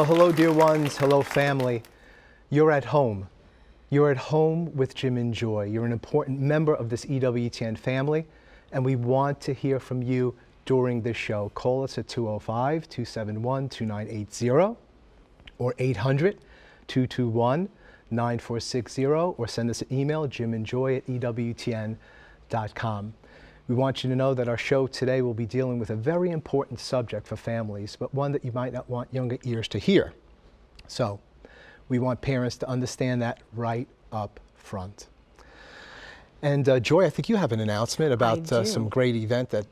Well, hello, dear ones. Hello, family. You're at home. You're at home with Jim and Joy. You're an important member of this EWTN family, and we want to hear from you during this show. Call us at 205-271-2980 or 800-221-9460, or send us an email, jimandjoy@ewtn.com. We want you to know that our show today will be dealing with a very important subject for families, but one that you might not want younger ears to hear. So we want parents to understand that right up front. And Joy, I think you have an announcement about some great event that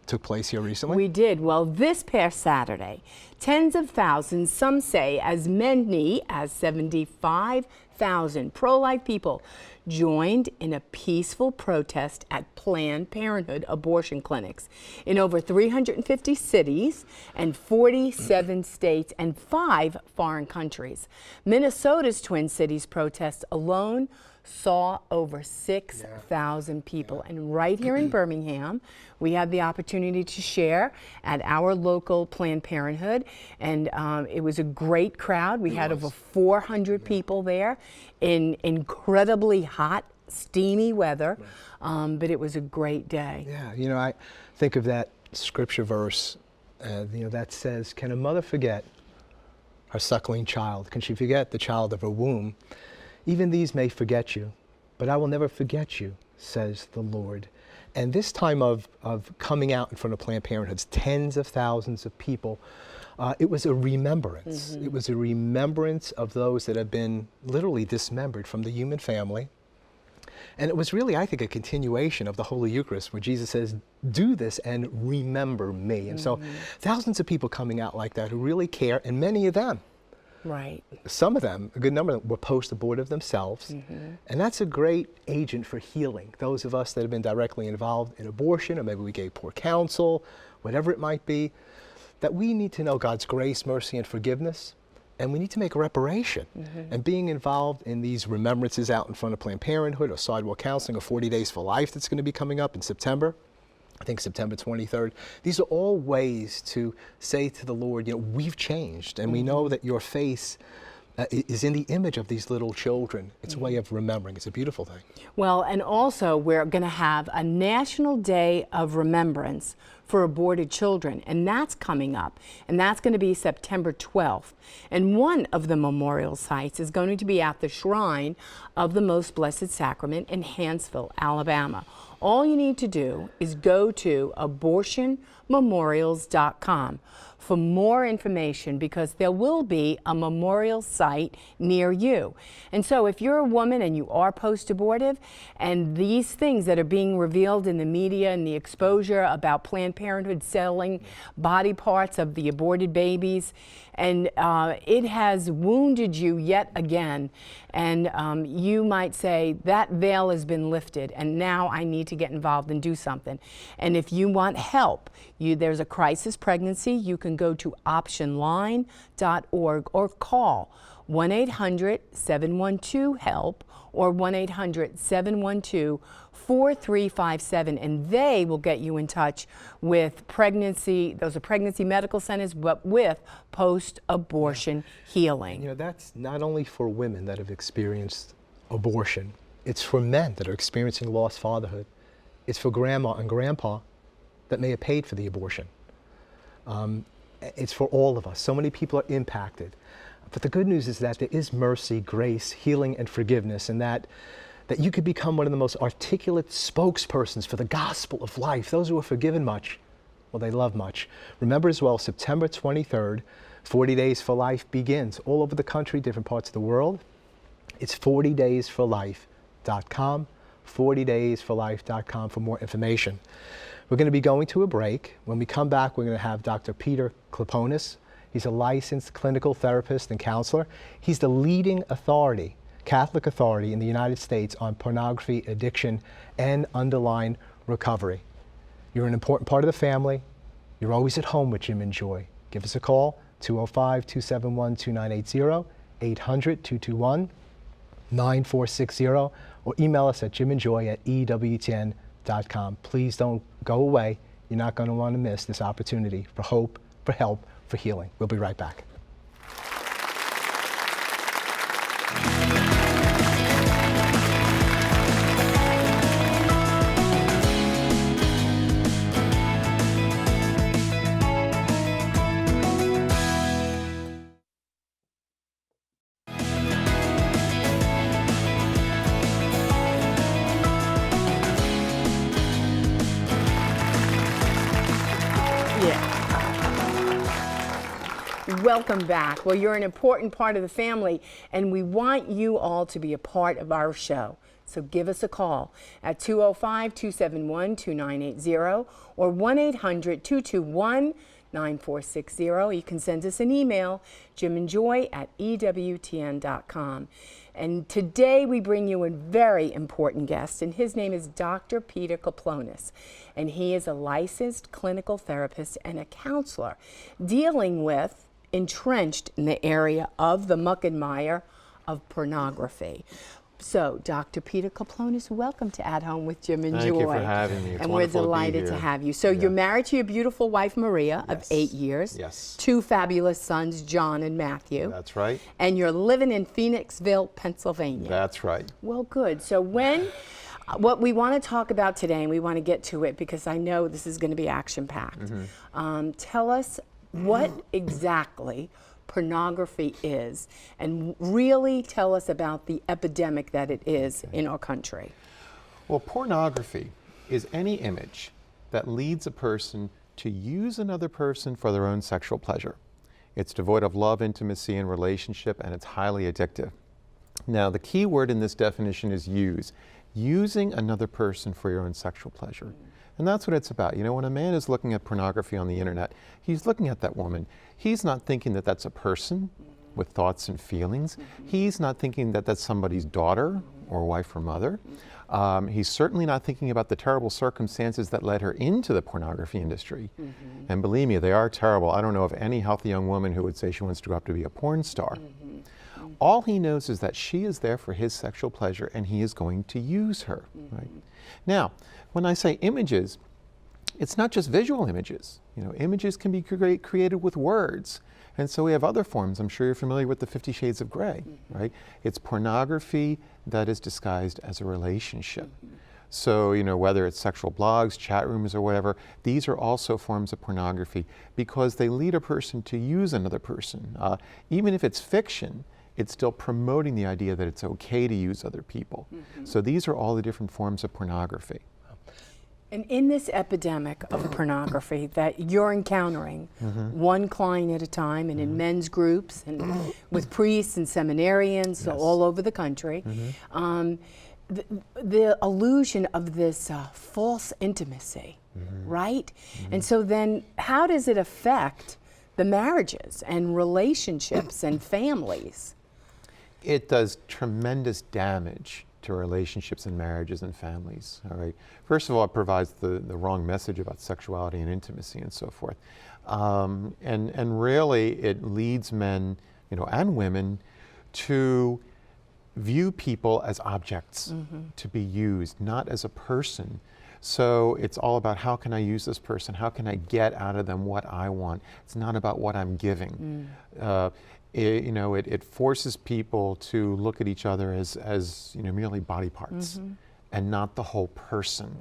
took place here recently. We did. Well, this past Saturday, tens of thousands, some say as many as 75,000 pro-life people joined in a peaceful protest at Planned Parenthood abortion clinics in over 350 cities and 47 states and 5 foreign countries. Minnesota's Twin Cities protest alone saw over 6,000 people. And right here in Birmingham, we had the opportunity to share at our local Planned Parenthood, and it was a great crowd. We had over 400 people there in incredibly hot, steamy weather, but it was a great day. Yeah, you know, I think of that scripture verse, you know, that says, can a mother forget her suckling child? Can she forget the child of her womb? Even these may forget you, but I will never forget you, says the Lord. And this time of coming out in front of Planned Parenthoods, tens of thousands of people, it was a remembrance. It was a remembrance of those that have been literally dismembered from the human family. And it was really, I think, a continuation of the Holy Eucharist, where Jesus says, do this and remember me. And so thousands of people coming out like that who really care, and many of them, right, some of them, a good number of them, were post-abortive themselves. And that's a great agent for healing. Those of us that have been directly involved in abortion, or maybe we gave poor counsel, whatever it might be, that we need to know God's grace, mercy, and forgiveness. And we need to make a reparation. And being involved in these remembrances out in front of Planned Parenthood, or sidewalk counseling, or 40 Days for Life that's going to be coming up in September, I think September 23rd. These are all ways to say to the Lord, you know, we've changed, and we know that your face is in the image of these little children. It's a way of remembering. It's a beautiful thing. Well, and also we're going to have a National Day of Remembrance for aborted children, and that's coming up, and that's going to be September 12th. And one of the memorial sites is going to be at the Shrine of the Most Blessed Sacrament in Hansville, Alabama. All you need to do is go to abortionmemorials.com for more information, because there will be a memorial site near you. And so if you're a woman and you are post-abortive, and these things that are being revealed in the media and the exposure about Planned Parenthood selling body parts of the aborted babies, and it has wounded you yet again, and you might say, that veil has been lifted and now I need to get involved and do something. And if you want help, there's a crisis pregnancy, you can go to optionline.org or call 1-800-712-HELP or 1-800-712-4357, and they will get you in touch with pregnancy, those are pregnancy medical centers, but with post-abortion healing. You know, that's not only for women that have experienced abortion, it's for men that are experiencing lost fatherhood. It's for grandma and grandpa that may have paid for the abortion. It's for all of us. So many people are impacted. But the good news is that there is mercy, grace, healing, and forgiveness, and that you could become one of the most articulate spokespersons for the gospel of life. Those who are forgiven much, well, they love much. Remember as well, September 23rd, 40 Days for Life begins all over the country, different parts of the world. It's 40daysforlife.com, 40daysforlife.com for more information. We're going to be going to a break. When we come back, we're going to have Dr. Peter Kleponis. He's a licensed clinical therapist and counselor. He's the leading authority, Catholic authority in the United States on pornography, addiction, and underlying recovery. You're an important part of the family. You're always at home with Jim and Joy. Give us a call, 205-271-2980, 800-221-9460, or email us at jimandjoy@ewtn.com. Please don't go away. You're not going to want to miss this opportunity for hope, for help, for healing. We'll be right back. Welcome back. Well, you're an important part of the family, and we want you all to be a part of our show. So give us a call at 205-271-2980 or 1-800-221-9460. You can send us an email, jimandjoy@ewtn.com. And today we bring you a very important guest, and his name is Dr. Peter Kleponis. And he is a licensed clinical therapist and a counselor dealing with, entrenched in the area of the muck and mire of pornography. So, Dr. Peter Kleponis, welcome to At Home with Jim and Joy. Thank you for having me. It's and we're wonderful delighted to to be here. have you. So, you're married to your beautiful wife, Maria, of Yes. 8 years. Yes. 2 fabulous sons, John and Matthew. That's right. And you're living in Phoenixville, Pennsylvania. That's right. Well, good. So what we want to talk about today, and we want to get to it because I know this is going to be action-packed. Tell us what exactly pornography is, and really tell us about the epidemic that it is in our country. Well, pornography is any image that leads a person to use another person for their own sexual pleasure. It's devoid of love, intimacy, and relationship, and it's highly addictive. Now, the key word in this definition is use. Using another person for your own sexual pleasure. And that's what it's about. You know, when a man is looking at pornography on the internet, he's looking at that woman. He's not thinking that that's a person with thoughts and feelings. He's not thinking that that's somebody's daughter or wife or mother. He's certainly not thinking about the terrible circumstances that led her into the pornography industry. And believe me, they are terrible. I don't know of any healthy young woman who would say she wants to grow up to be a porn star. All he knows is that she is there for his sexual pleasure and he is going to use her. Right? Now, when I say images, it's not just visual images. You know, images can be created with words. And so we have other forms. I'm sure you're familiar with the 50 Shades of Grey, right? It's pornography that is disguised as a relationship. So, you know, whether it's sexual blogs, chat rooms, or whatever, these are also forms of pornography because they lead a person to use another person. Even if it's fiction, it's still promoting the idea that it's okay to use other people. So these are all the different forms of pornography. And in this epidemic of pornography that you're encountering, one client at a time, and in men's groups, and with priests and seminarians all over the country, the illusion of this false intimacy, right? And so then how does it affect the marriages and relationships and families? It does tremendous damage to relationships and marriages and families. All right. First of all, it provides the wrong message about sexuality and intimacy and so forth. And really it leads men, you know, and women to view people as objects to be used, not as a person. So it's all about how can I use this person? How can I get out of them what I want? It's not about what I'm giving. It forces people to look at each other as you know, merely body parts and not the whole person.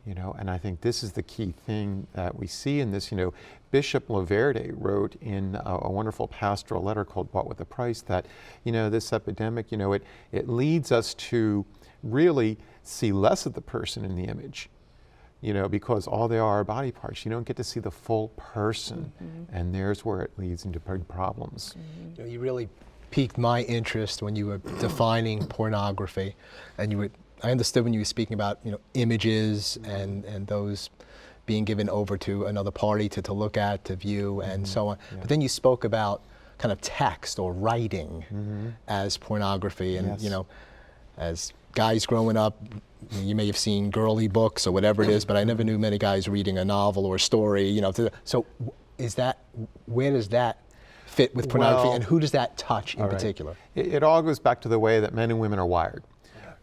You know, and I think this is the key thing that we see in this. You know, Bishop Laverde wrote in a wonderful pastoral letter called Bought with a Price that, you know, this epidemic, you know, it leads us to really see less of the person in the image. You know, because all they are body parts. You don't get to see the full person, and there's where it leads into big problems. You know, you really piqued my interest when you were defining pornography, and I understood when you were speaking about, you know, images and those being given over to another party to look at, to view, and so on. But then you spoke about kind of text or writing as pornography, and you know, as guys growing up, you may have seen girly books or whatever it is, but I never knew many guys reading a novel or a story, you know. So where does that fit with pornography, and who does that touch in particular? It all goes back to the way that men and women are wired.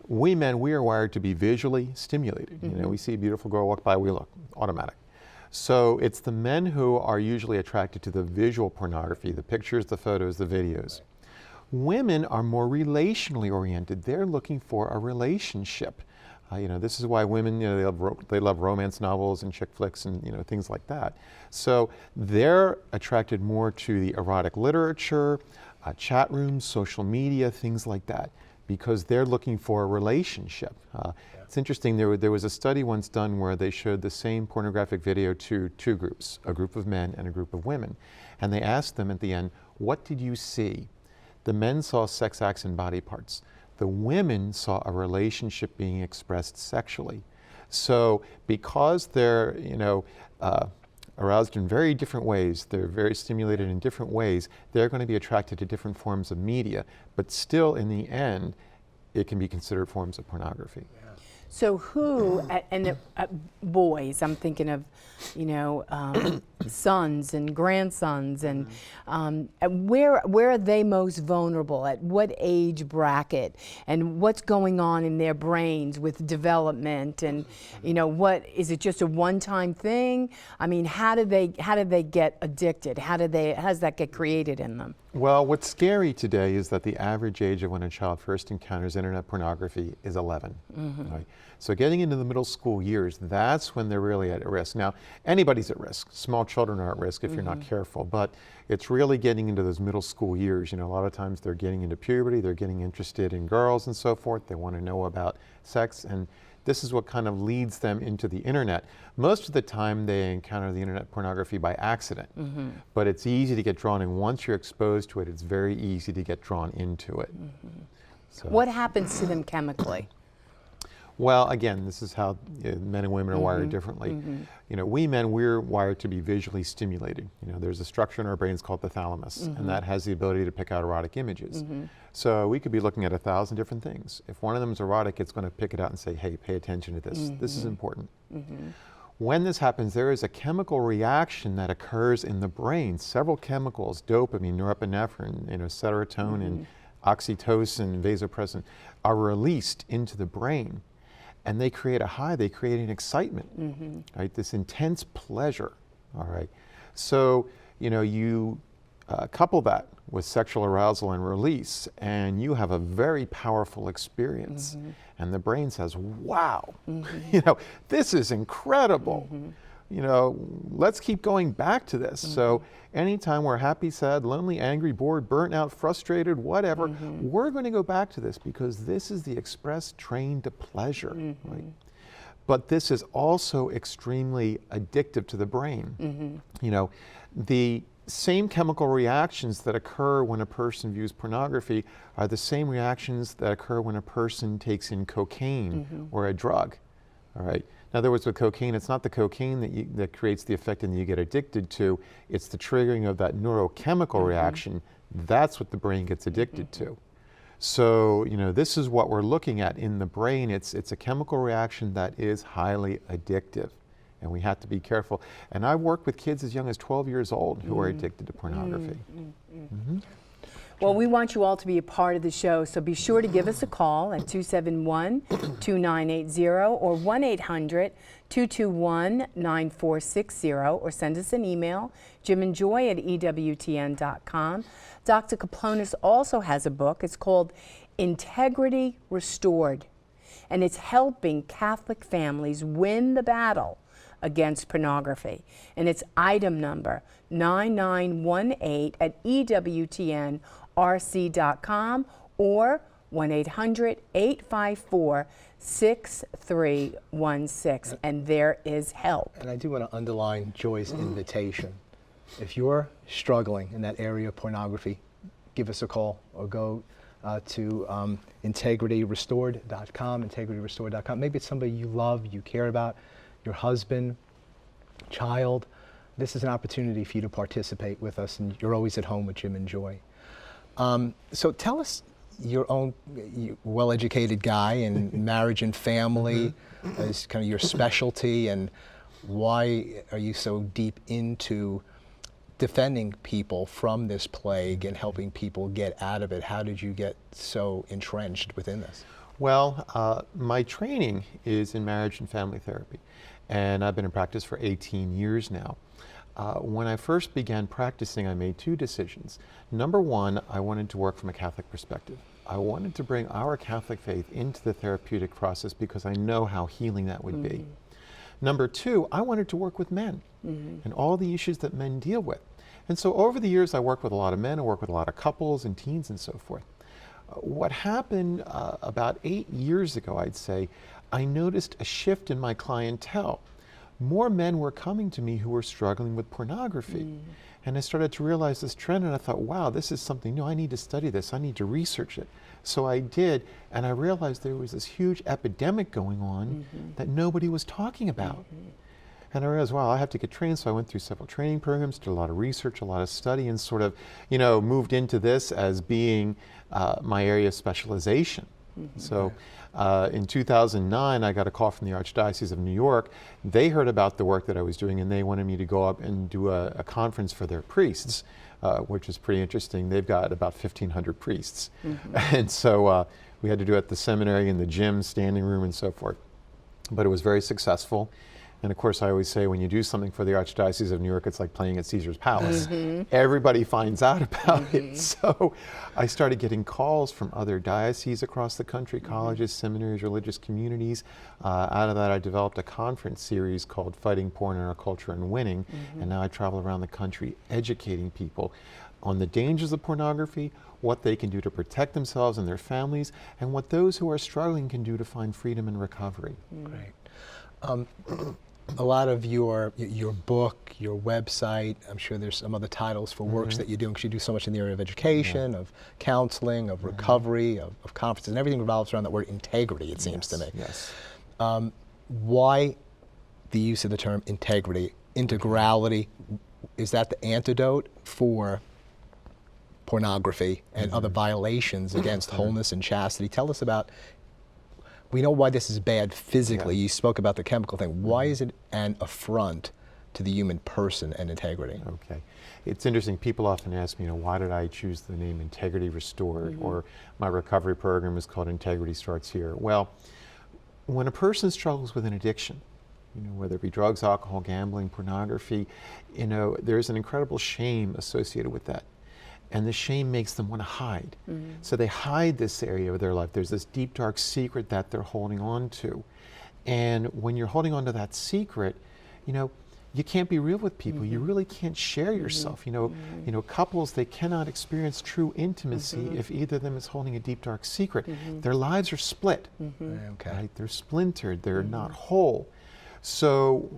We men, we are wired to be visually stimulated. You know, we see a beautiful girl walk by, we look, automatic. So it's the men who are usually attracted to the visual pornography, the pictures, the photos, the videos. Women are more relationally oriented. They're looking for a relationship. You know, this is why women, you know, they love romance novels and chick flicks and, you know, things like that. So they're attracted more to the erotic literature, chat rooms, social media, things like that. because they're looking for a relationship. It's interesting, there was a study once done where they showed the same pornographic video to two groups, a group of men and a group of women. And they asked them at the end, what did you see? The men saw sex acts and body parts. The women saw a relationship being expressed sexually. So because they're, aroused in very different ways, they're very stimulated in different ways, they're going to be attracted to different forms of media, but still in the end, it can be considered forms of pornography. So who, boys, I'm thinking of, sons and grandsons, and where are they most vulnerable? At what age bracket? And what's going on in their brains with development? And what is it? Just a one-time thing? I mean, how do they get addicted? How does that get created in them? Well, what's scary today is that the average age of when a child first encounters internet pornography is 11. Right? So getting into the middle school years, that's when they're really at risk. Now, anybody's at risk. Small children are at risk if you're not careful, but it's really getting into those middle school years. A lot of times they're getting into puberty, they're getting interested in girls and so forth. They want to know about sex, and this is what kind of leads them into the internet. Most of the time they encounter the internet pornography by accident, but it's easy to get drawn in. Once you're exposed to it, it's very easy to get drawn into it. So. What happens to them chemically? Well, again, this is how men and women are wired differently. We men, we're wired to be visually stimulated. There's a structure in our brains called the thalamus, and that has the ability to pick out erotic images. So we could be looking at 1,000 different things. If one of them is erotic, it's going to pick it out and say, hey, pay attention to this. This is important. When this happens, there is a chemical reaction that occurs in the brain. Several chemicals, dopamine, norepinephrine, serotonin, oxytocin, vasopressin, are released into the brain. And they create a high, they create an excitement, right? This intense pleasure, all right? So, you couple that with sexual arousal and release, and you have a very powerful experience. And the brain says, wow, this is incredible. Let's keep going back to this. So anytime we're happy, sad, lonely, angry, bored, burnt out, frustrated, whatever, we're going to go back to this because this is the express train to pleasure, right? But this is also extremely addictive to the brain. The same chemical reactions that occur when a person views pornography are the same reactions that occur when a person takes in cocaine or a drug, all right? In other words, with cocaine, it's not the cocaine that creates the effect and you get addicted to, it's the triggering of that neurochemical reaction. That's what the brain gets addicted to. So, this is what we're looking at in the brain. It's a chemical reaction that is highly addictive, and we have to be careful. And I work with kids as young as 12 years old who are addicted to pornography. Well, we want you all to be a part of the show, so be sure to give us a call at 271-2980 or 1-800-221-9460, or send us an email, jimandjoy@ewtn.com. Dr. Kleponis also has a book. It's called Integrity Restored, and it's helping Catholic families win the battle against pornography. And it's item number 9918 at ewtnrc.com or 1-800-854-6316, and there is help. And I do want to underline Joy's invitation. If you're struggling in that area of pornography, give us a call or go to integrityrestored.com. Maybe it's somebody you love, you care about, your husband, child. This is an opportunity for you to participate with us, and you're always at home with Jim and Joy. So tell us your own well-educated guy in marriage and family is kind of your specialty, and why are you so deep into defending people from this plague and helping people get out of it? How did you get so entrenched within this? Well, my training is in marriage and family therapy, and I've been in practice for 18 years now. When I first began practicing, I made two decisions. Number one, I wanted to work from a Catholic perspective. I wanted to bring our Catholic faith into the therapeutic process because I know how healing that would be. Number two, I wanted to work with men and all the issues that men deal with. And so over the years, I worked with a lot of men, I worked with a lot of couples and teens and so forth. What happened about 8 years ago, I'd say, I noticed a shift in my clientele. More men were coming to me who were struggling with pornography. And I started to realize this trend, and I thought, wow, this is something new. I need to study this. I need to research it. So I did, and I realized there was this huge epidemic going on that nobody was talking about. And I realized, wow, I have to get trained. So I went through several training programs, did a lot of research, a lot of study, and sort of, moved into this as being my area of specialization. So in 2009, I got a call from the Archdiocese of New York. They heard about the work that I was doing, and they wanted me to go up and do a conference for their priests, which is pretty interesting. They've got about 1,500 priests. And so we had to do it at the seminary, in the gym, standing room, and so forth. But it was very successful. And of course, I always say, when you do something for the Archdiocese of New York, it's like playing at Caesar's Palace. Everybody finds out about it. So I started getting calls from other dioceses across the country, colleges, seminaries, religious communities. Out of that, I developed a conference series called Fighting Porn in Our Culture and Winning. And now I travel around the country educating people on the dangers of pornography, what they can do to protect themselves and their families, and what those who are struggling can do to find freedom and recovery. Great. A lot of your book, your website, I'm sure there's some other titles for works that you're doing, because you do so much in the area of education, of counseling, of recovery, of conferences, and everything revolves around that word integrity, it seems to me. Yes. Why the use of the term integrity, integrality? Is that the antidote for pornography and other violations against wholeness and chastity? Tell us about, we know why this is bad physically. You spoke about the chemical thing. Why is it an affront to the human person and integrity? Okay. It's interesting. People often ask me, why did I choose the name Integrity Restored? Or my recovery program is called Integrity Starts Here. Well, when a person struggles with an addiction, whether it be drugs, alcohol, gambling, pornography, there's an incredible shame associated with that. And the shame makes them want to hide. So they hide this area of their life. There's this deep, dark secret that they're holding on to. And when you're holding on to that secret, you can't be real with people. You really can't share yourself. Couples, they cannot experience true intimacy if either of them is holding a deep, dark secret. Their lives are split. Right? They're splintered. They're not whole. So,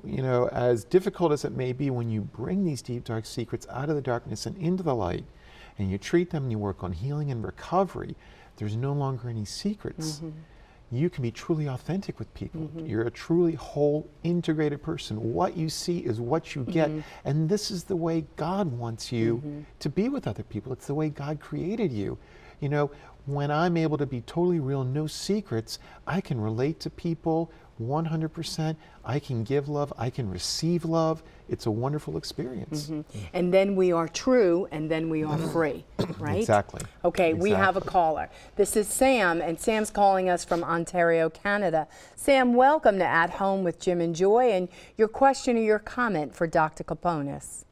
as difficult as it may be, when you bring these deep, dark secrets out of the darkness and into the light, and you treat them and you work on healing and recovery, there's no longer any secrets. You can be truly authentic with people. You're a truly whole, integrated person. What you see is what you get. And this is the way God wants you to be with other people. It's the way God created you. When I'm able to be totally real, no secrets, I can relate to people 100%. I can give love. I can receive love. It's a wonderful experience. And then we are true, and then we are free, right? Exactly. Okay, we have a caller. This is Sam, and Sam's calling us from Ontario, Canada. Sam, welcome to At Home with Jim and Joy, and your question or your comment for Dr. Kleponis.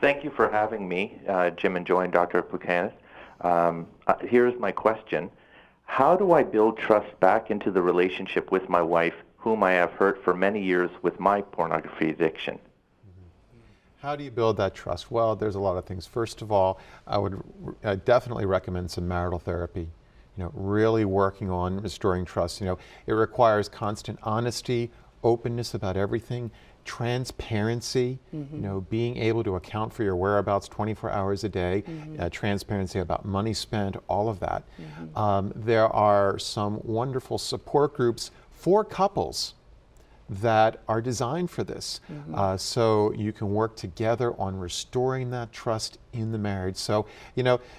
Thank you for having me, Jim and Joy and Dr. Kleponis. Here's my question. How do I build trust back into the relationship with my wife, whom I have hurt for many years with my pornography addiction? How do you build that trust? Well, there's a lot of things. First of all, I would definitely recommend some marital therapy. Really working on restoring trust. It requires constant honesty, openness about everything, transparency, being able to account for your whereabouts 24 hours a day, transparency about money spent, all of that. There are some wonderful support groups for couples that are designed for this. So you can work together on restoring that trust in the marriage. So,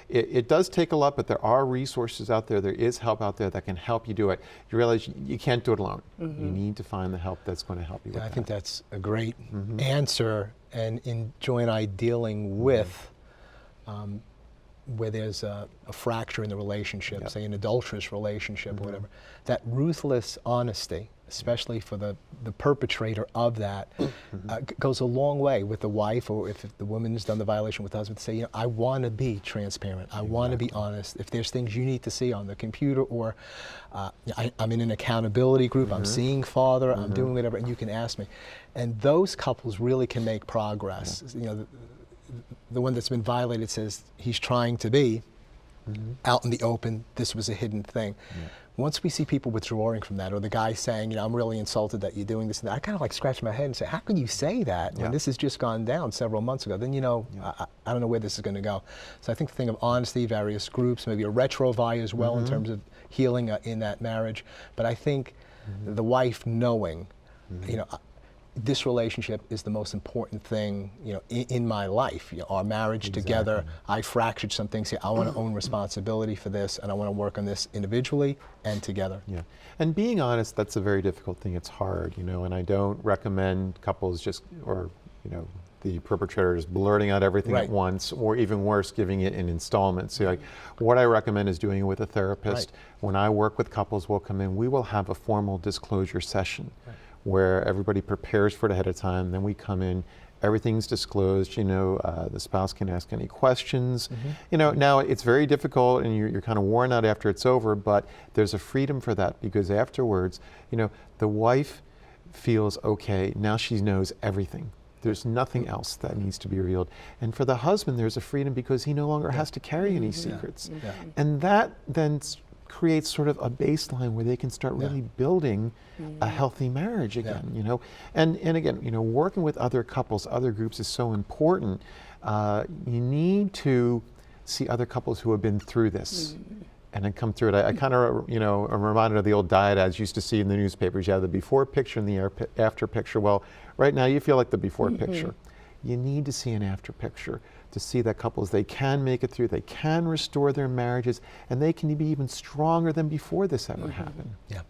it does take a lot, but there are resources out there. There is help out there that can help you do it. You realize you can't do it alone. You need to find the help that's going to help you with that. I think that's a great answer. And in Joy and I dealing with where there's a fracture in the relationship, say an adulterous relationship or whatever, that ruthless honesty, especially for the perpetrator of that, goes a long way with the wife, or if the woman has done the violation with the husband, to say, I want to be transparent. I want to be honest. If there's things you need to see on the computer, or I'm in an accountability group, I'm seeing Father, I'm doing whatever, and you can ask me. And those couples really can make progress. The one that's been violated says he's trying to be out in the open. This was a hidden thing. Once we see people withdrawing from that, or the guy saying, you know, I'm really insulted that you're doing this and that, I kind of like scratch my head and say, how could you say that when this has just gone down several months ago? Then, you know, I don't know where this is going to go. So I think the thing of honesty, various groups, maybe a retro vie as well in terms of healing in that marriage. But I think the wife knowing, you know, this relationship is the most important thing, you know, in my life. You know, our marriage together, I fractured some things here. I want to own responsibility for this, and I want to work on this individually and together. Yeah, and being honest, that's a very difficult thing. It's hard, you know, and I don't recommend couples just, or, you know, the perpetrators blurting out everything at once, or even worse, giving it in installments. So, like, what I recommend is doing it with a therapist. When I work with couples, we'll come in, we will have a formal disclosure session where everybody prepares for it ahead of time. Then we come in, everything's disclosed, you know, the spouse can ask any questions. You know, now it's very difficult and you're kind of worn out after it's over, but there's a freedom for that, because afterwards, you know, the wife feels okay, now she knows everything. There's nothing else that needs to be revealed. And for the husband, there's a freedom because he no longer has to carry any secrets. And that then creates sort of a baseline where they can start really building a healthy marriage again, you know. And again, you know, working with other couples, other groups is so important. You need to see other couples who have been through this and then come through it. I kind of, you know, I'm reminded of the old diet ads you used to see in the newspapers. You have the before picture and the after picture. Well, right now you feel like the before picture. You need to see an after picture to see that couples, they can make it through, they can restore their marriages, and they can be even stronger than before this ever happened. Yeah.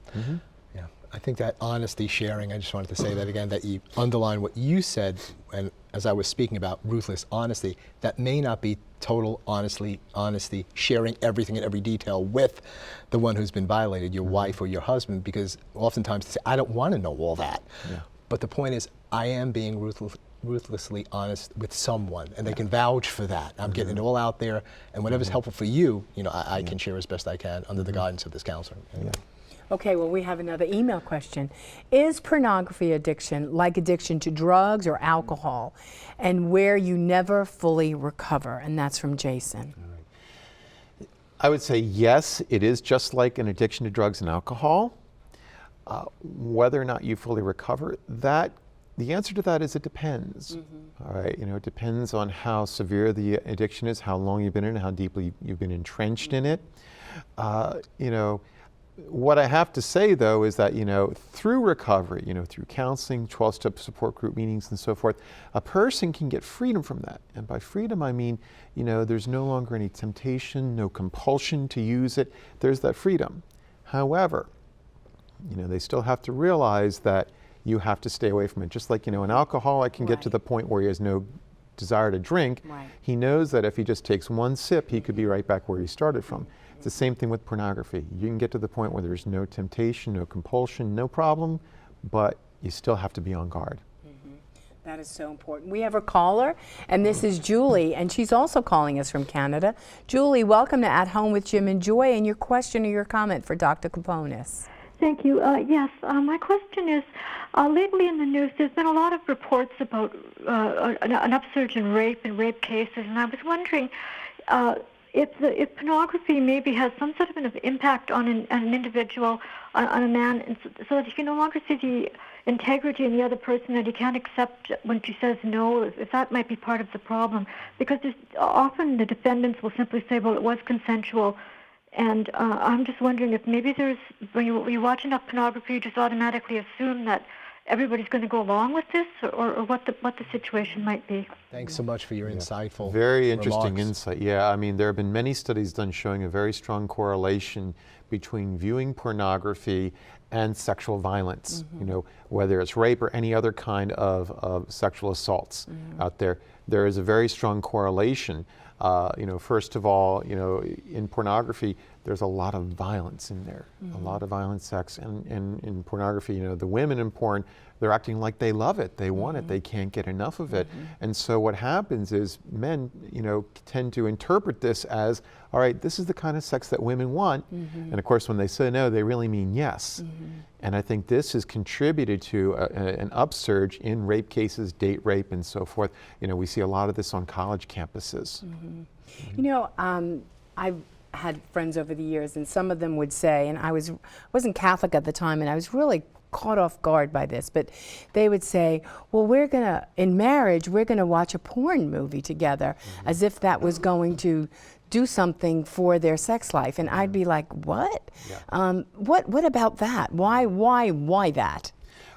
I think that honesty sharing, I just wanted to say that again, that you underline what you said, and as I was speaking about ruthless honesty, that may not be total honesty, sharing everything in every detail with the one who's been violated, your wife or your husband, because oftentimes they say, I don't want to know all that. But the point is, I am being ruthlessly honest with someone, and they can vouch for that. I'm getting it all out there, and whatever's helpful for you, you know, I can share as best I can under the guidance of this counselor. Okay, well, we have another email question. Is pornography addiction like addiction to drugs or alcohol, and where you never fully recover? And that's from Jason. I would say yes, it is just like an addiction to drugs and alcohol. Whether or not you fully recover, the answer to that is it depends. All right, you know, it depends on how severe the addiction is, how long you've been in it, how deeply you've been entrenched in it. You know, what I have to say though is that, you know, through recovery, you know, through counseling, 12-step support group meetings and so forth, a person can get freedom from that. And by freedom, I mean, you know, there's no longer any temptation, no compulsion to use it. There's that freedom. However, you know, they still have to realize that you have to stay away from it. Just like, you know, an alcoholic can get to the point where he has no desire to drink. He knows that if he just takes one sip, he could be right back where he started from. It's the same thing with pornography. You can get to the point where there's no temptation, no compulsion, no problem, but you still have to be on guard. That is so important. We have a caller, and this is Julie, and she's also calling us from Canada. Julie, welcome to At Home with Jim and Joy, and your question or your comment for Dr. Kleponis. Thank you. Yes, my question is, lately in the news, there's been a lot of reports about an upsurge in rape and rape cases, and I was wondering if pornography maybe has some sort of an impact on an individual, on a man, and so that he can no longer see the integrity in the other person, that he can't accept when she says no, if that might be part of the problem. Because often the defendants will simply say, well, it was consensual. And I'm just wondering if maybe when you watch enough pornography, you just automatically assume that everybody's going to go along with this, or what the situation might be. Thanks so much for your insightful Very interesting remarks. insight. Yeah, I mean, there have been many studies done showing a very strong correlation between viewing pornography and sexual violence, you know, whether it's rape or any other kind of sexual assaults out there. There is a very strong correlation. You know, first of all, you know, in pornography, there's a lot of violence in there, a lot of violent sex. And in pornography, you know, the women in porn, they're acting like they love it, they want it, they can't get enough of it. And so what happens is men, you know, tend to interpret this as, all right, this is the kind of sex that women want. And of course, when they say no, they really mean yes. And I think this has contributed to an upsurge in rape cases, date rape, and so forth. You know, we see a lot of this on college campuses. You know, had friends over the years, and some of them would say, and I wasn't Catholic at the time, and I was really caught off guard by this, but they would say, well, in marriage, we're gonna watch a porn movie together, as if that was going to do something for their sex life. And I'd be like, what? Yeah. What about that? Why that?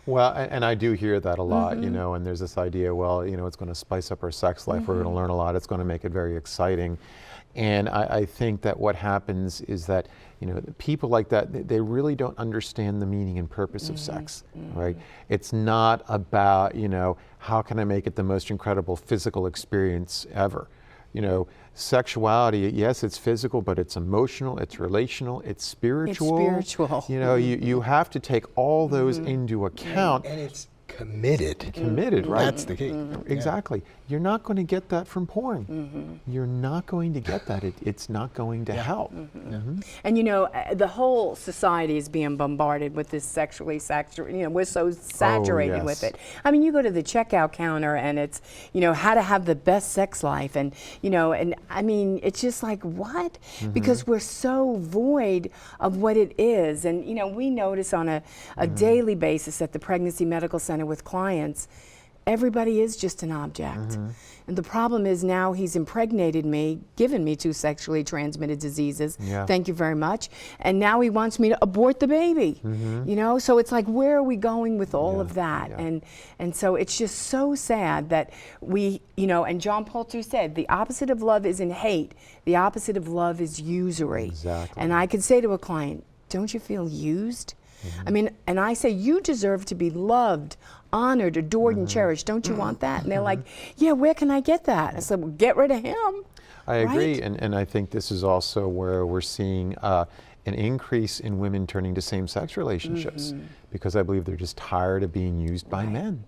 Well, and I do hear that a lot, you know, and there's this idea, well, you know, it's going to spice up our sex life, we're going to learn a lot, it's going to make it very exciting. And I think that what happens is that, you know, people like that, they really don't understand the meaning and purpose of sex, right? It's not about, you know, how can I make it the most incredible physical experience ever? You know, sexuality, yes, it's physical, but it's emotional, it's relational, it's spiritual. It's spiritual. You know, you have to take all those into account. And it's committed. Committed, right? That's the key. Exactly. You're not going to get that from porn. You're not going to get that. It's not going to help. And you know, the whole society is being bombarded with this sexually saturated, you know, we're so saturated with it. I mean, you go to the checkout counter and it's, you know, how to have the best sex life, and, you know, and I mean, it's just like, what? Because we're so void of what it is. And, you know, we notice on a daily basis at the Pregnancy Medical Center with clients, everybody is just an object. And the problem is now he's impregnated me, given me 2 sexually transmitted diseases. Thank you very much. And now he wants me to abort the baby. You know, so it's like, where are we going with all of that? And so it's just so sad that we, you know, and John Paul II said, the opposite of love isn't hate. The opposite of love is usury. Exactly. And I could say to a client, don't you feel used? I mean, and I say, you deserve to be loved, honored, adored, and cherished. Don't you want that? And they're like, yeah, where can I get that? I said, well, get rid of him. I agree, and I think this is also where we're seeing an increase in women turning to same-sex relationships, because I believe they're just tired of being used by men.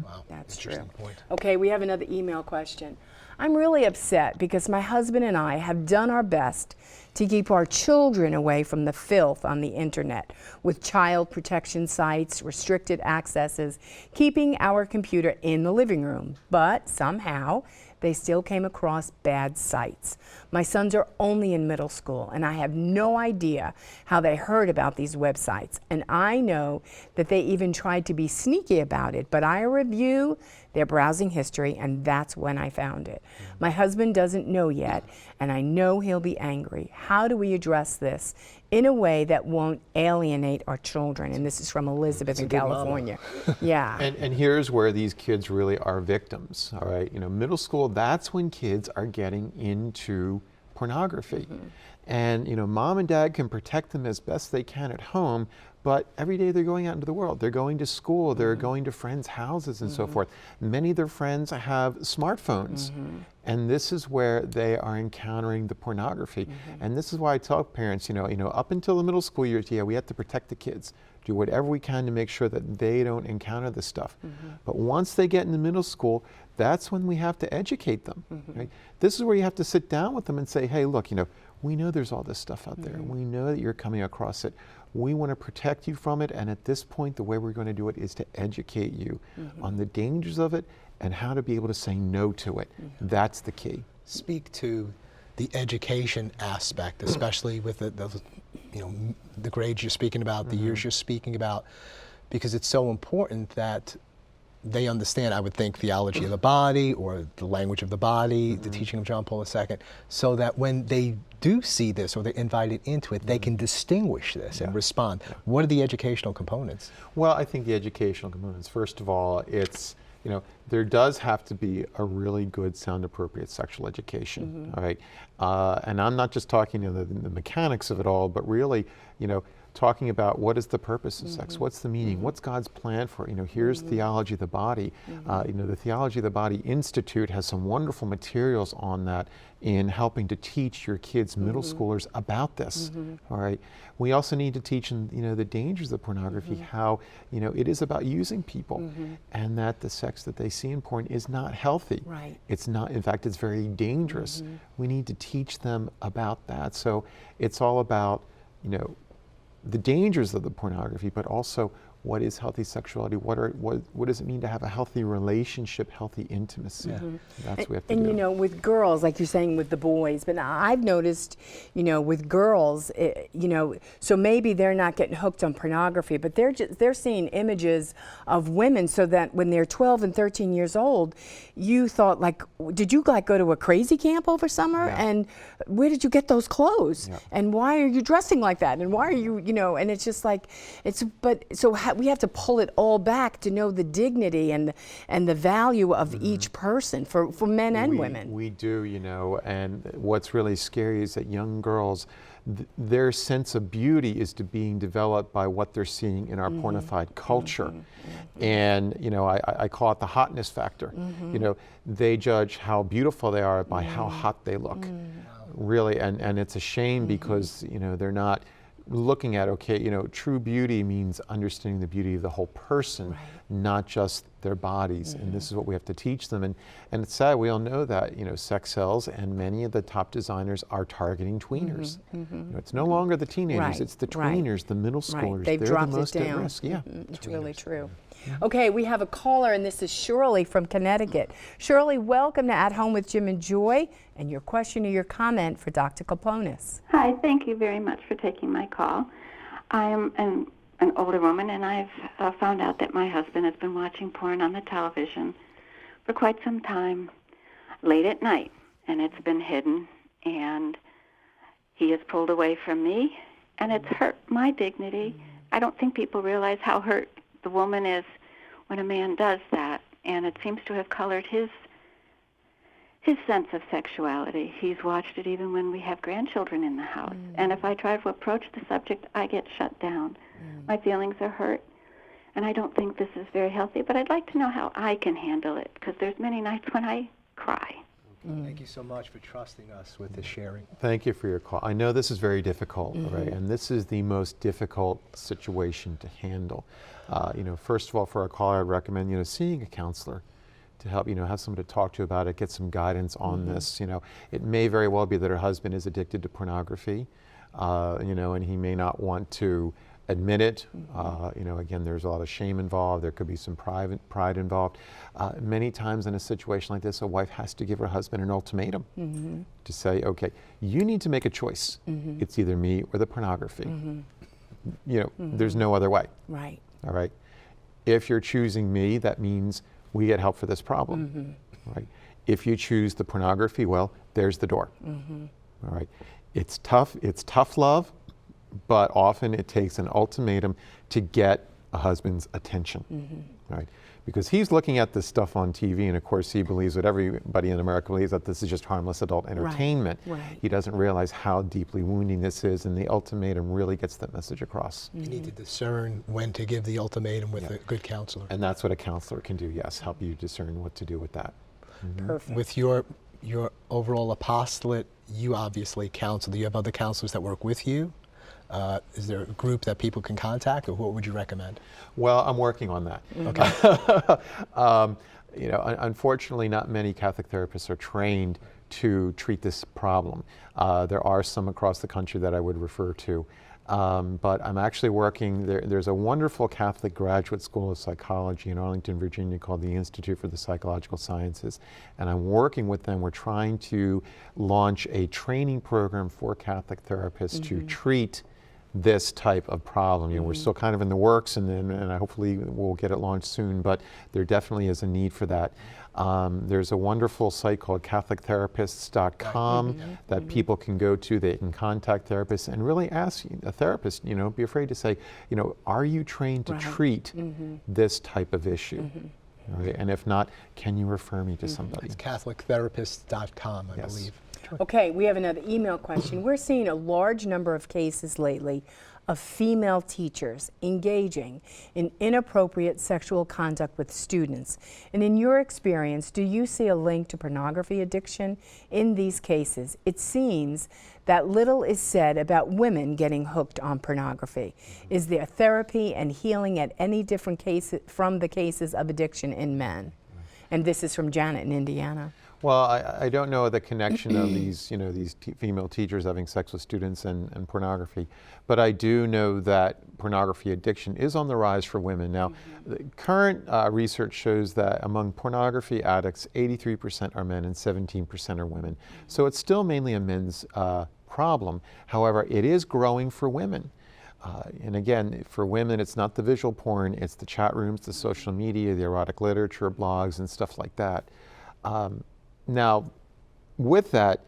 Wow. That's true. Point. Okay, we have another email question. I'm really upset because my husband and I have done our best to keep our children away from the filth on the internet, with child protection sites, restricted accesses, keeping our computer in the living room. But somehow, they still came across bad sites. My sons are only in middle school, and I have no idea how they heard about these websites. And I know that they even tried to be sneaky about it, but I review their browsing history, and that's when I found it. My husband doesn't know yet, and I know he'll be angry. How do we address this in a way that won't alienate our children? And this is from Elizabeth in California. Yeah. And here's where these kids really are victims, all right? You know, middle school, that's when kids are getting into pornography. And, you know, mom and dad can protect them as best they can at home, but every day they're going out into the world. They're going to school, they're going to friends' houses and so forth. Many of their friends have smartphones. And this is where they are encountering the pornography. And this is why I tell parents, you know, up until the middle school years, yeah, we have to protect the kids. Do whatever we can to make sure that they don't encounter this stuff. But once they get into middle school, that's when we have to educate them. Right? This is where you have to sit down with them and say, hey, look, you know, we know there's all this stuff out there. We know that you're coming across it. We want to protect you from it. And at this point, the way we're going to do it is to educate you on the dangers of it and how to be able to say no to it. That's the key. Speak to the education aspect, especially with the you know, the grades you're speaking about, the years you're speaking about, because it's so important that they understand, I would think, theology of the body or the language of the body, the teaching of John Paul II, so that when they do see this or they're invited into it, they can distinguish this and respond. What are the educational components? Well, I think the educational components, first of all, it's, you know, there does have to be a really good, sound, appropriate sexual education, all right? And I'm not just talking, you know, the mechanics of it all, but really, you know, talking about what is the purpose of sex, what's the meaning, what's God's plan for it. You know, here's theology of the body. You know, the Theology of the Body Institute has some wonderful materials on that in helping to teach your kids, middle schoolers, about this. All right. We also need to teach them, you know, the dangers of pornography, how, you know, it is about using people, and that the sex that they see in porn is not healthy. Right. It's not, in fact, it's very dangerous. We need to teach them about that. So it's all about, you know, the dangers of the pornography, but also what is healthy sexuality, what does it mean to have a healthy relationship, healthy intimacy. That's what we have to do. And you know, with girls, like you're saying with the boys, but I've noticed, you know, with girls, you know, so maybe they're not getting hooked on pornography, but they're seeing images of women, so that when they're 12 and 13 years old, you thought, like, did you like go to a crazy camp over summer? And where did you get those clothes? And why are you dressing like that? And why are you, you know, and it's just like, we have to pull it all back to know the dignity and the value of each person for men and women. We do, you know, and what's really scary is that young girls, their sense of beauty is being developed by what they're seeing in our pornified culture. And, you know, I call it the hotness factor. You know, they judge how beautiful they are by how hot they look. Really, and it's a shame because, you know, they're not looking at, okay, you know, true beauty means understanding the beauty of the whole person, not just their bodies. And this is what we have to teach them. And it's sad, we all know that, you know, sex sells, and many of the top designers are targeting tweeners. You know, it's no longer the teenagers, it's the tweeners, the middle schoolers. They've They're dropped the most it down. at risk. Yeah. It's really true. Okay, we have a caller, and this is Shirley from Connecticut. Shirley, welcome to At Home with Jim and Joy, and your question or your comment for Dr. Kleponis. Hi, thank you very much for taking my call. I am an older woman, and I've found out that my husband has been watching porn on the television for quite some time, late at night, and it's been hidden, and he has pulled away from me, and it's hurt my dignity. I don't think people realize how hurt the woman is when a man does that, and it seems to have colored his sense of sexuality. He's watched it even when we have grandchildren in the house. And if I try to approach the subject, I get shut down. My feelings are hurt, and I don't think this is very healthy, but I'd like to know how I can handle it, because there's many nights when I cry. Thank you so much for trusting us with this sharing. Thank you for your call. I know this is very difficult, right? And this is the most difficult situation to handle. You know, first of all, for a caller, I'd recommend, you know, seeing a counselor to help, you know, have someone to talk to about it, get some guidance on this. You know, it may very well be that her husband is addicted to pornography, you know, and he may not want to admit it. You know, again, there's a lot of shame involved. There could be some pride involved. Many times in a situation like this, a wife has to give her husband an ultimatum to say, okay, you need to make a choice. It's either me or the pornography. You know, there's no other way. Right. All right. If you're choosing me, that means we get help for this problem. Right. If you choose the pornography, well, there's the door. All right. It's tough love, but often it takes an ultimatum to get a husband's attention, right? Because he's looking at this stuff on TV, and of course he believes what everybody in America believes, that this is just harmless adult entertainment. He doesn't realize how deeply wounding this is, and the ultimatum really gets that message across. You need to discern when to give the ultimatum with a good counselor. And that's what a counselor can do, yes, help you discern what to do with that. Perfect. With your overall apostolate, you obviously counsel. Do you have other counselors that work with you? Is there a group that people can contact, or what would you recommend? Well, I'm working on that. Okay. You know, unfortunately, not many Catholic therapists are trained to treat this problem. There are some across the country that I would refer to. But I'm actually working, there's a wonderful Catholic graduate school of psychology in Arlington, Virginia called the Institute for the Psychological Sciences. And I'm working with them. We're trying to launch a training program for Catholic therapists to treat this type of problem. You know, we're still kind of in the works, and hopefully we'll get it launched soon, but there definitely is a need for that. There's a wonderful site called CatholicTherapists.com that people can go to. They can contact therapists and really ask a therapist, you know, be afraid to say, you know, are you trained to treat this type of issue? Right? And if not, can you refer me to somebody? It's CatholicTherapists.com, I believe. Okay, we have another email question. We're seeing a large number of cases lately of female teachers engaging in inappropriate sexual conduct with students. And in your experience, do you see a link to pornography addiction in these cases? It seems that little is said about women getting hooked on pornography. Is there therapy and healing at any different cases from the cases of addiction in men? And this is from Janet in Indiana. Well, I don't know the connection of these, these female teachers having sex with students and pornography, but I do know that pornography addiction is on the rise for women. Now, the current research shows that among pornography addicts, 83% are men and 17% are women. So it's still mainly a men's problem. However, it is growing for women. And again, for women, it's not the visual porn, it's the chat rooms, the social media, the erotic literature, blogs, and stuff like that. Now, with that,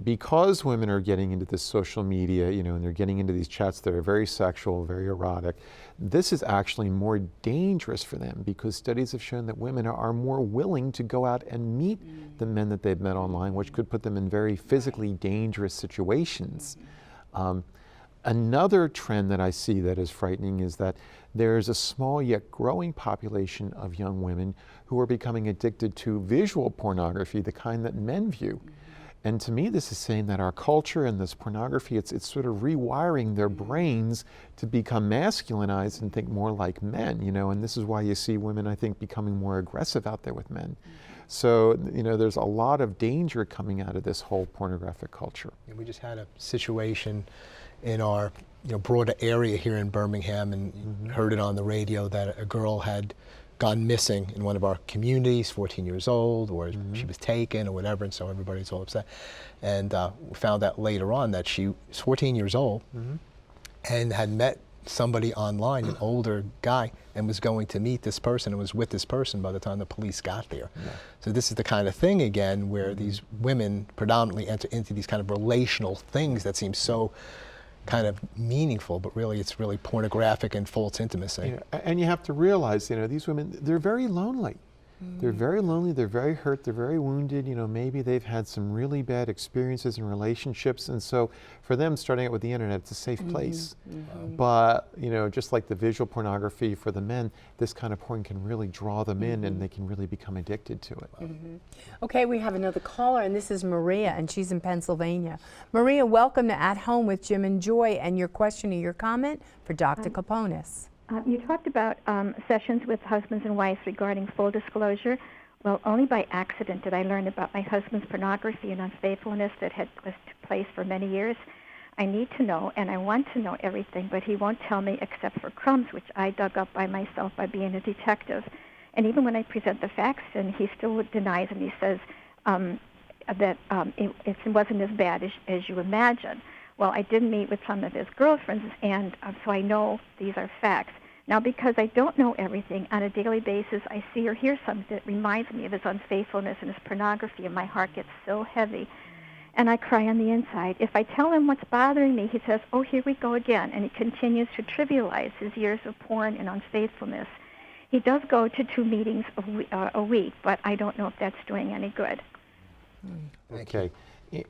because women are getting into this social media, and they're getting into these chats that are very sexual, very erotic, this is actually more dangerous for them because studies have shown that women are more willing to go out and meet the men that they've met online, which could put them in very physically dangerous situations. Another trend that I see that is frightening is that there is a small yet growing population of young women who are becoming addicted to visual pornography, the kind that men view. And to me, this is saying that our culture and this pornography, it's sort of rewiring their brains to become masculinized and think more like men, and this is why you see women, I think, becoming more aggressive out there with men. So, there's a lot of danger coming out of this whole pornographic culture. And we just had a situation in our broader area here in Birmingham, and heard it on the radio that a girl had gone missing in one of our communities, 14 years old, or she was taken or whatever, and so everybody's all upset. And we found out later on that she was 14 years old and had met somebody online, an older guy, and was going to meet this person and was with this person by the time the police got there. So this is the kind of thing, again, where these women predominantly enter into these kind of relational things that seem so kind of meaningful, but really it's really pornographic and false intimacy. And you have to realize, these women, they're very lonely. They're very lonely, they're very hurt, they're very wounded, maybe they've had some really bad experiences in relationships, and so for them, starting out with the internet, it's a safe place. But, just like the visual pornography for the men, this kind of porn can really draw them in and they can really become addicted to it. Okay, we have another caller, and this is Maria, and she's in Pennsylvania. Maria, welcome to At Home with Jim and Joy, and your question or your comment for Dr. Kleponis. You talked about sessions with husbands and wives regarding full disclosure. Well, only by accident did I learn about my husband's pornography and unfaithfulness that had took place for many years. I need to know, and I want to know everything, but he won't tell me except for crumbs, which I dug up by myself by being a detective. And even when I present the facts, and he still denies, and he says that it wasn't as bad as you imagine. Well, I did meet with some of his girlfriends, and so I know these are facts. Now, because I don't know everything, on a daily basis, I see or hear something that reminds me of his unfaithfulness and his pornography, and my heart gets so heavy, and I cry on the inside. If I tell him what's bothering me, he says, oh, here we go again, and he continues to trivialize his years of porn and unfaithfulness. He does go to 2 meetings a week, but I don't know if that's doing any good. Okay.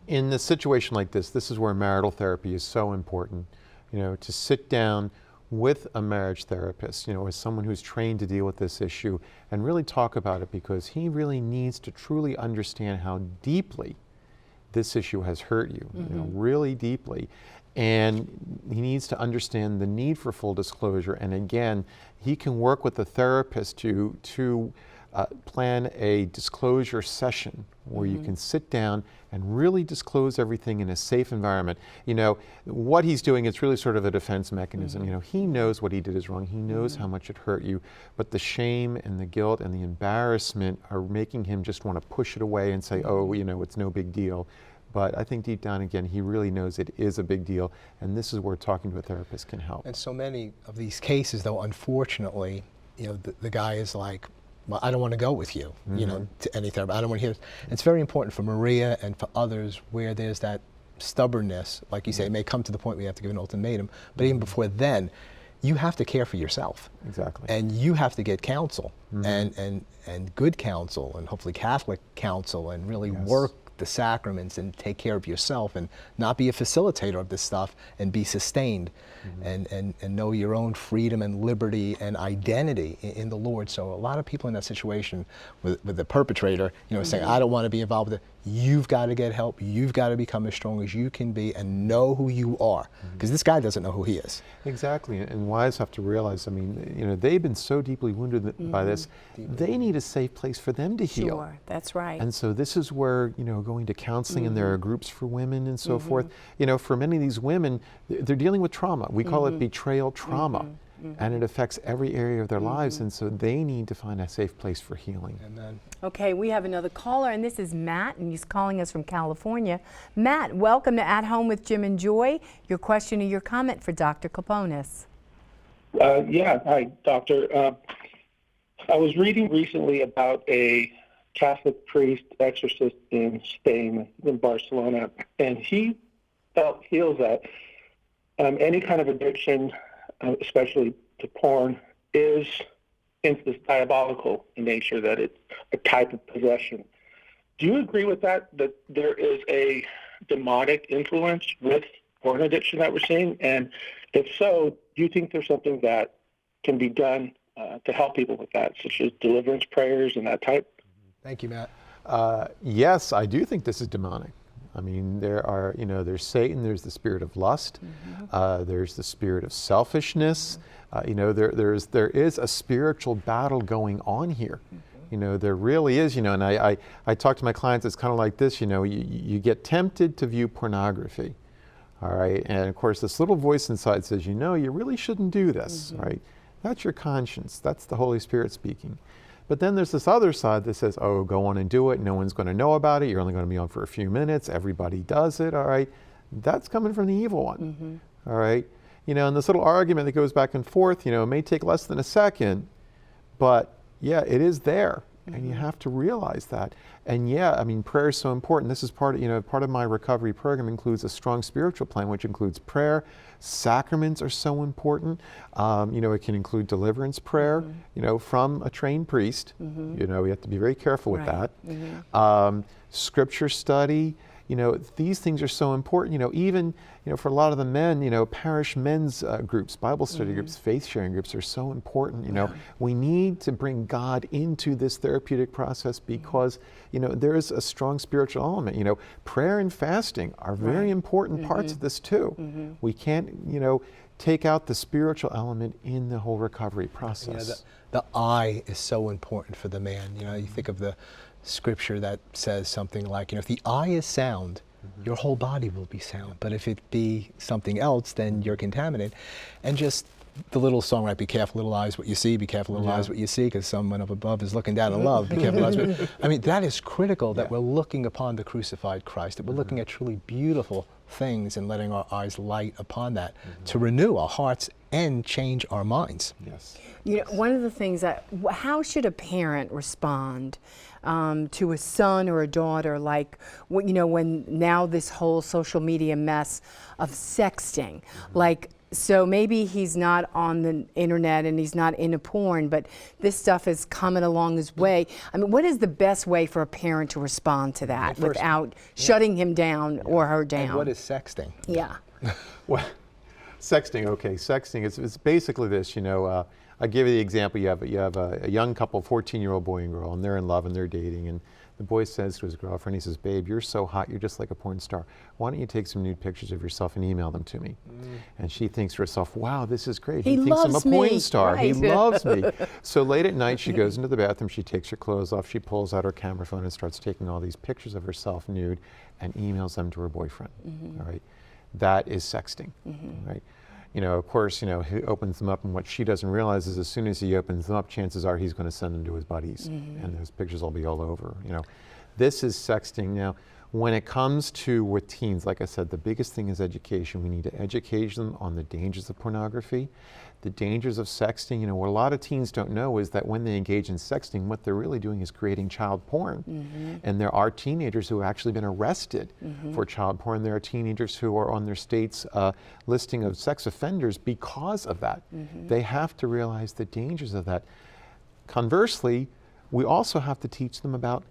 In a situation like this is where marital therapy is so important, to sit down with a marriage therapist, as someone who's trained to deal with this issue and really talk about it, because he really needs to truly understand how deeply this issue has hurt you, really deeply. And he needs to understand the need for full disclosure. And again, he can work with the therapist to plan a disclosure session where you can sit down and really disclose everything in a safe environment. What he's doing is really sort of a defense mechanism. He knows what he did is wrong. He knows how much it hurt you, but the shame and the guilt and the embarrassment are making him just want to push it away and say, oh, it's no big deal. But I think deep down, again, he really knows it is a big deal, and this is where talking to a therapist can help. And so many of these cases, though, unfortunately, the guy is like, well, I don't want to go with you, to any therapy. I don't want to hear this. It's very important for Maria and for others where there's that stubbornness, like you say, it may come to the point where you have to give an ultimatum, but even before then, you have to care for yourself. Exactly. And you have to get counsel, and good counsel, and hopefully Catholic counsel, and really work the sacraments and take care of yourself and not be a facilitator of this stuff, and be sustained and know your own freedom and liberty and identity in the Lord. So a lot of people in that situation with the perpetrator, saying, I don't want to be involved with it, You've got to get help. You've got to become as strong as you can be and know who you are. Because this guy doesn't know who he is. Exactly, and wives have to realize, I mean, you know, they've been so deeply wounded by this, they need a safe place for them to heal. Sure, that's right. And so this is where, you know, going to counseling, and there are groups for women and so forth. You know, for many of these women, they're dealing with trauma. We call it betrayal trauma. And it affects every area of their lives, and so they need to find a safe place for healing. Amen. Okay, we have another caller, and this is Matt, and he's calling us from California. Matt, welcome to At Home with Jim and Joy. Your question or your comment for Dr. Kleponis. Hi, Doctor. I was reading recently about a Catholic priest exorcist in Spain, in Barcelona, and he feels that any kind of addiction, especially to porn, is diabolical in nature, that it's a type of possession. Do you agree with that there is a demonic influence with porn addiction that we're seeing? And if so, do you think there's something that can be done to help people with that, such as deliverance prayers and that type? Thank you, Matt. Yes, I do think this is demonic. I mean, there are, you know, there's Satan, there's the spirit of lust, there's the spirit of selfishness. You know, there is a spiritual battle going on here. You know, there really is, you know, and I talk to my clients, it's kind of like this, you know, you get tempted to view pornography, all right? And of course, this little voice inside says, you know, you really shouldn't do this, right? That's your conscience. That's the Holy Spirit speaking. But then there's this other side that says, oh, go on and do it. No one's going to know about it. You're only going to be on for a few minutes. Everybody does it, all right? That's coming from the evil one, all right? You know, and this little argument that goes back and forth, you know, it may take less than a second, but yeah, it is there. And you have to realize that. And yeah, I mean, prayer is so important. This is part of, you know, part of my recovery program includes a strong spiritual plan, which includes prayer. Sacraments are so important. You know, it can include deliverance prayer, you know, from a trained priest. You know, we have to be very careful with that. Scripture study. You know, these things are so important. You know, even, you know, for a lot of the men, you know, parish men's groups, Bible study groups, faith sharing groups are so important. You know, we need to bring God into this therapeutic process because, you know, there is a strong spiritual element. You know, prayer and fasting are very important parts of this too. We can't, you know, take out the spiritual element in the whole recovery process. You know, the eye is so important for the man. You know, you think of the scripture that says something like, you know, if the eye is sound, your whole body will be sound. But if it be something else, then you're contaminated. And just the little song, right? Be careful, little eyes, what you see. Be careful, little eyes, what you see, because someone up above is looking down in love. Be careful, eyes. I mean, that is critical, that we're looking upon the crucified Christ, that we're looking at truly beautiful things and letting our eyes light upon that to renew our hearts and change our minds. Yes. You know, one of the things that, how should a parent respond to a son or a daughter, like, you know, when now this whole social media mess of sexting, like, so maybe he's not on the internet and he's not into porn, but this stuff is coming along his way. I mean, what is the best way for a parent to respond to that without shutting him down or her down? And what is sexting? Yeah. Well, sexting, okay. Sexting, it's basically this, you know, I'll give you the example. You have a young couple, 14-year-old boy and girl, and they're in love and they're dating, and the boy says to his girlfriend, he says, babe, you're so hot, you're just like a porn star. Why don't you take some nude pictures of yourself and email them to me? And she thinks to herself, wow, this is great. He thinks I'm a porn star. Right. He loves me. So late at night, she goes into the bathroom, she takes her clothes off, she pulls out her camera phone and starts taking all these pictures of herself nude and emails them to her boyfriend, all right? That is sexting, right? You know, of course, you know, he opens them up, and what she doesn't realize is as soon as he opens them up, chances are he's going to send them to his buddies, and those pictures will be all over, you know. This is sexting. Now, when it comes to with teens, like I said, the biggest thing is education. We need to educate them on the dangers of pornography, the dangers of sexting. You know, what a lot of teens don't know is that when they engage in sexting, what they're really doing is creating child porn. And there are teenagers who have actually been arrested for child porn. There are teenagers who are on their state's listing of sex offenders because of that. They have to realize the dangers of that. Conversely, we also have to teach them about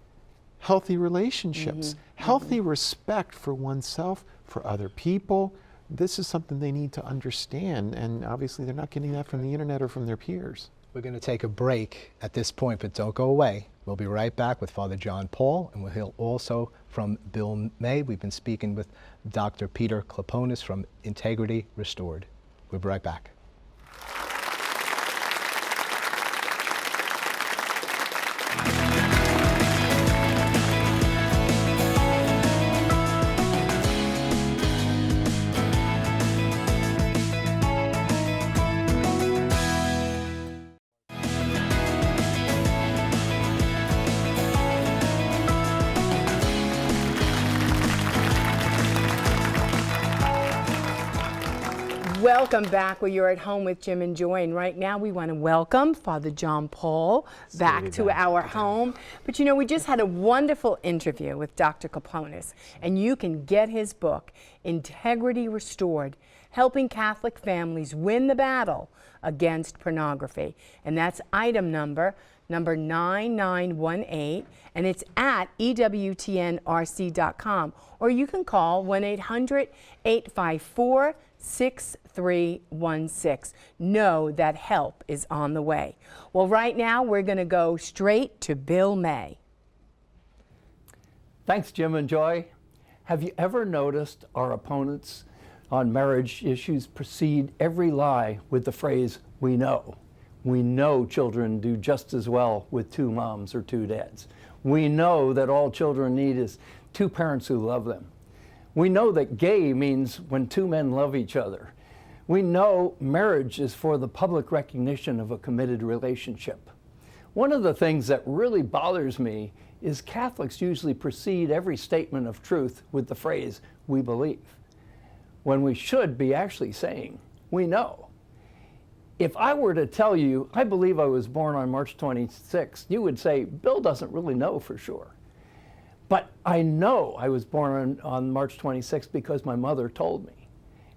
healthy relationships, healthy respect for oneself, for other people. This is something they need to understand, and obviously they're not getting that from the internet or from their peers. We're going to take a break at this point, but don't go away. We'll be right back with Father John Paul, and we'll hear also from Bill May. We've been speaking with Dr. Peter Kleponis from Integrity Restored. We'll be right back. Welcome back where you're at home with Jim and Joy. And right now we want to welcome Father John Paul back to our home. But you know, we just had a wonderful interview with Dr. Kleponis, and you can get his book, Integrity Restored, Helping Catholic Families Win the Battle Against Pornography. And that's item number 9918, and it's at EWTNRC.com. Or you can call 1-800-854-6316. Know that help is on the way. Well, right now we're going to go straight to Bill May. Thanks, Jim and Joy. Have you ever noticed our opponents on marriage issues precede every lie with the phrase, "we know"? We know children do just as well with two moms or two dads. We know that all children need is two parents who love them. We know that gay means when two men love each other. We know marriage is for the public recognition of a committed relationship. One of the things that really bothers me is Catholics usually precede every statement of truth with the phrase, "we believe," when we should be actually saying, "we know." If I were to tell you, I believe I was born on March 26th, you would say, Bill doesn't really know for sure. But I know I was born on March 26th because my mother told me,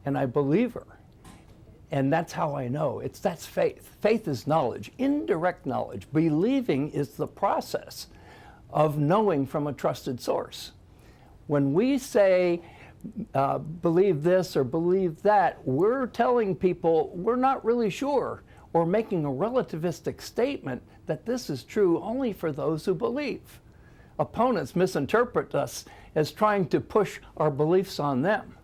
and I believe her. And that's how I know. That's faith. Faith is knowledge, indirect knowledge. Believing is the process of knowing from a trusted source. When we say, believe this or believe that, we're telling people we're not really sure, or making a relativistic statement that this is true only for those who believe. Opponents misinterpret us as trying to push our beliefs on them.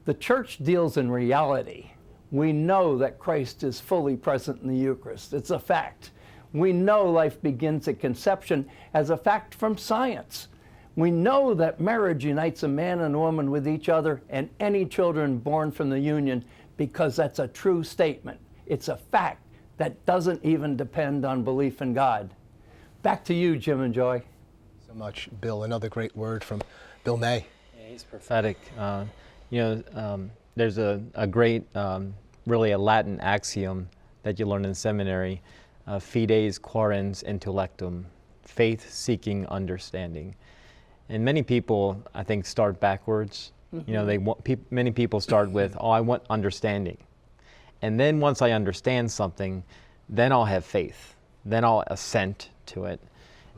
The Church deals in reality. We know that Christ is fully present in the Eucharist. It's a fact. We know life begins at conception as a fact from science. We know that marriage unites a man and a woman with each other and any children born from the union because that's a true statement. It's a fact that doesn't even depend on belief in God. Back to you, Jim and Joy. So much, Bill. Another great word from Bill May. Yeah, he's prophetic. There's a great, really a Latin axiom that you learn in seminary, fides quaerens intellectum, faith seeking understanding. And many people, I think, start backwards. Mm-hmm. You know, many people start with, "Oh, I want understanding," and then once I understand something, then I'll have faith. Then I'll assent to it,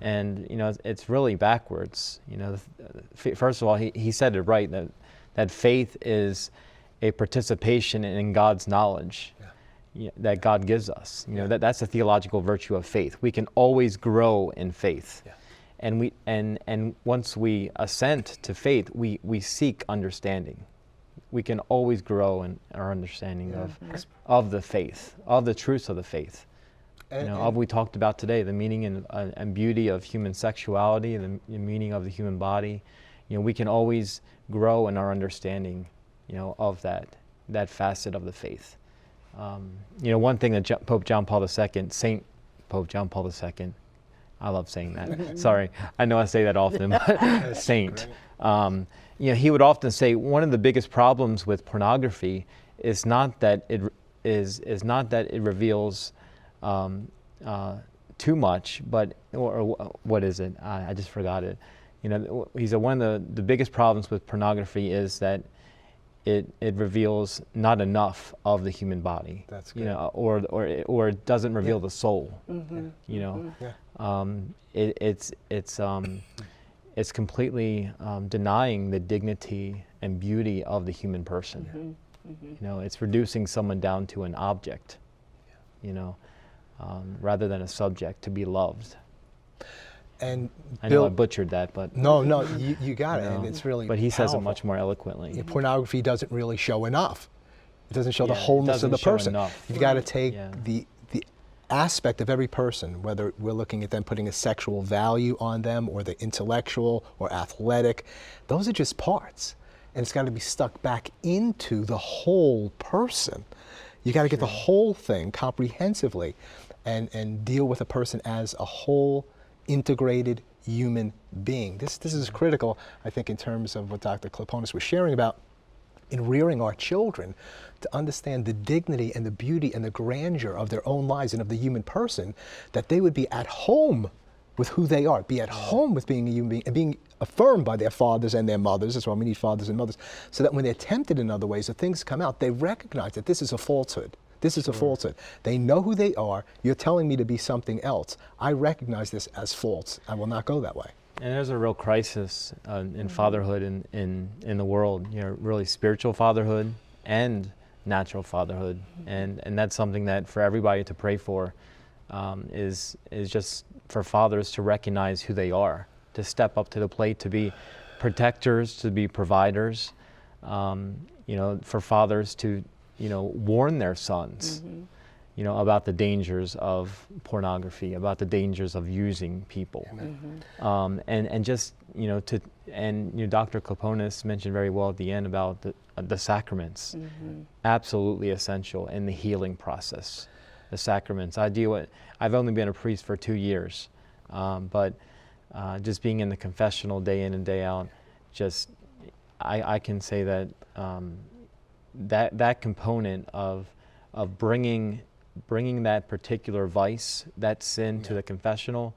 and you know, it's really backwards. You know, first of all, he said it right that faith is a participation in God's knowledge. Yeah. That God gives us. You know, that's the theological virtue of faith. We can always grow in faith. Yeah. And once we assent to faith, we seek understanding. We can always grow in our understanding of the faith, of the truths of the faith. Of we talked about today, the meaning and beauty of human sexuality, the meaning of the human body. You know, we can always grow in our understanding, you know, of that facet of the faith. You know, one thing that Pope John Paul II, Saint Pope John Paul II, I love saying that. Sorry, I know I say that often, but Saint. You know, he would often say one of the biggest problems with pornography is not that it reveals too much, but or what is it? I just forgot it. You know, he said one of the biggest problems with pornography is that it reveals not enough of the human body. That's good. You know, or it doesn't reveal the soul. Mm-hmm. You know, it's completely denying the dignity and beauty of the human person. Mm-hmm. Mm-hmm. You know, it's reducing someone down to an object. You know, rather than a subject to be loved. And I know I butchered that, but no, you got it, and it's really But he says it powerful. much more eloquently. Yeah, pornography doesn't really show enough. It doesn't show the Yeah, it wholeness of the doesn't show person. enough. You've got to take Yeah. the aspect of every person, whether we're looking at them putting a sexual value on them or the intellectual or athletic. Those are just parts, and it's got to be stuck back into the whole person. You got to get the whole thing comprehensively, and deal with a person as a whole, integrated human being. This is critical, I think, in terms of what Dr. Kleponis was sharing about in rearing our children, to understand the dignity and the beauty and the grandeur of their own lives and of the human person, that they would be at home with who they are, be at home with being a human being, and being affirmed by their fathers and their mothers. That's why we need fathers and mothers, so that when they're tempted in other ways or things come out, they recognize that this is a falsehood. This is a falsehood. They know who they are. You're telling me to be something else. I recognize this as false. I will not go that way. And there's a real crisis in fatherhood in the world. You know, really spiritual fatherhood and natural fatherhood, and that's something that for everybody to pray for, is just for fathers to recognize who they are, to step up to the plate, to be protectors, to be providers. You know, for fathers to warn their sons, about the dangers of pornography, about the dangers of using people. And just, Dr. Kleponis mentioned very well at the end about the sacraments. Absolutely essential in the healing process. The sacraments. I've only been a priest for 2 years, but just being in the confessional day in and day out, I can say that that component of bringing that particular vice, that sin to the confessional,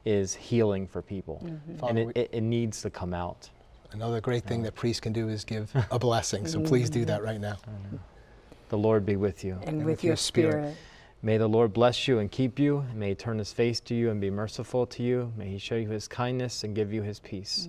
is healing for people. And it needs to come out. Another great thing that priests can do is give a blessing. So please do that right now. The Lord be with you. And with your spirit. May the Lord bless you and keep you. May he turn his face to you and be merciful to you. May he show you his kindness and give you his peace.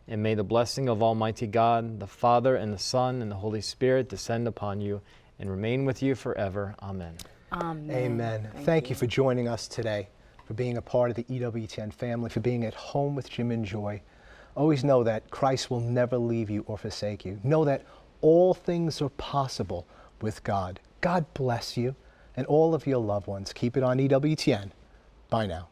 And may the blessing of Almighty God, the Father and the Son and the Holy Spirit descend upon you and remain with you forever. Amen. Amen. Amen. Thank you for joining us today, for being a part of the EWTN family, for being at home with Jim and Joy. Always know that Christ will never leave you or forsake you. Know that all things are possible with God. God bless you and all of your loved ones. Keep it on EWTN. Bye now.